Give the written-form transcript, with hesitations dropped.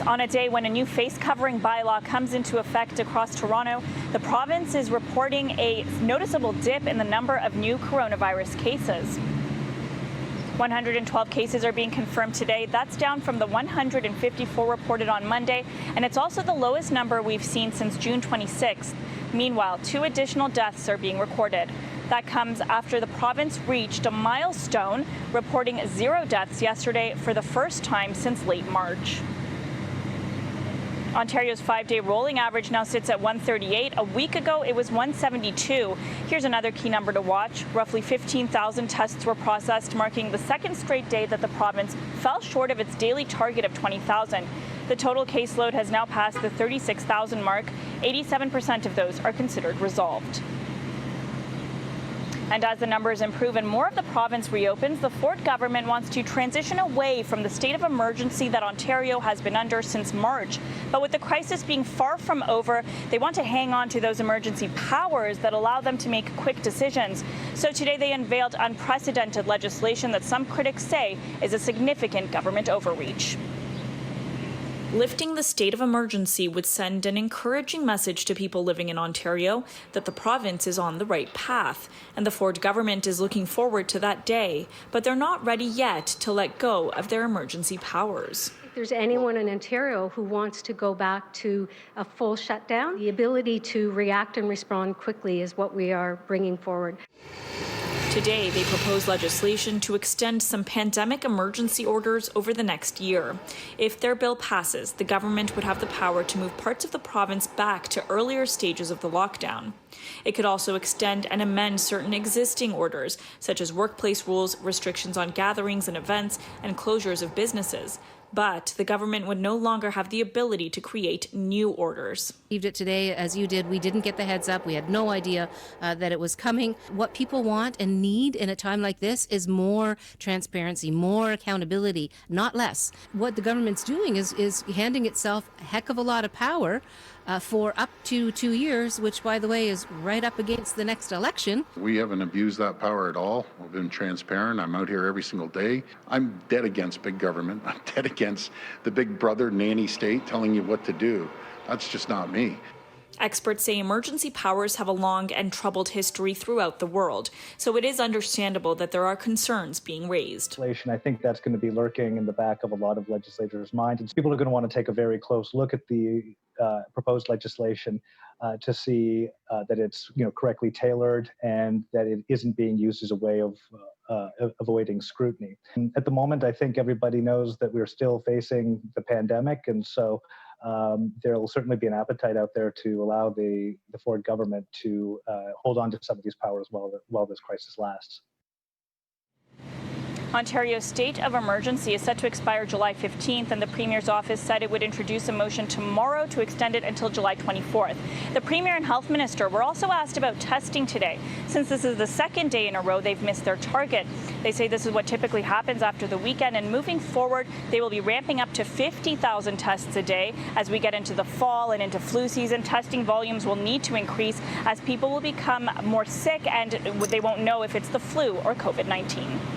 On a day when a new face covering bylaw comes into effect across Toronto, the province is reporting a noticeable dip in the number of new coronavirus cases. 112 cases are being confirmed today. That's down from the 154 reported on Monday, and it's also the lowest number we've seen since June 26th. Meanwhile, 2 additional deaths are being recorded. That comes after the province reached a milestone, reporting 0 deaths yesterday for the first time since late March. Ontario's 5-day rolling average now sits at 138. A week ago, it was 172. Here's another key number to watch. Roughly 15,000 tests were processed, marking the second straight day that the province fell short of its daily target of 20,000. The total caseload has now passed the 36,000 mark. 87% of those are considered resolved. And as the numbers improve and more of the province reopens, the Ford government wants to transition away from the state of emergency that Ontario has been under since March. But with the crisis being far from over, they want to hang on to those emergency powers that allow them to make quick decisions. So today they unveiled unprecedented legislation that some critics say is a significant government overreach. Lifting the state of emergency would send an encouraging message to people living in Ontario that the province is on the right path, and the Ford government is looking forward to that day, but they're not ready yet to let go of their emergency powers. If there's anyone in Ontario who wants to go back to a full shutdown, the ability to react and respond quickly is what we are bringing forward. Today, they propose legislation to extend some pandemic emergency orders over the next year. If their bill passes, the government would have the power to move parts of the province back to earlier stages of the lockdown. It could also extend and amend certain existing orders, such as workplace rules, restrictions on gatherings and events, and closures of businesses. But the government would no longer have the ability to create new orders. Received it today, as you did. We didn't get the heads up. We had no idea that it was coming. What people want and need in a time like this is more transparency, more accountability, not less. What the government's doing is handing itself a heck of a lot of power for up to 2 years, which, by the way, is right up against the next election. We haven't abused that power at all. We've been transparent. I'm out here every single day. I'm dead against big government. I'm dead against the big brother nanny state telling you what to do. That's just not me. Experts say emergency powers have a long and troubled history throughout the world, so it is understandable that there are concerns being raised. I think that's going to be lurking in the back of a lot of legislators' minds. And people are going to want to take a very close look at the proposed legislation to see that it's correctly tailored and that it isn't being used as a way of avoiding scrutiny. And at the moment, I think everybody knows that we're still facing the pandemic, and so there will certainly be an appetite out there to allow the Ford government to hold on to some of these powers while this crisis lasts. Ontario's state of emergency is set to expire July 15th, and the Premier's office said it would introduce a motion tomorrow to extend it until July 24th. The Premier and Health Minister were also asked about testing today. Since this is the second day in a row they've missed their target. They say this is what typically happens after the weekend, and moving forward, they will be ramping up to 50,000 tests a day. As we get into the fall and into flu season, testing volumes will need to increase as people will become more sick and they won't know if it's the flu or COVID-19.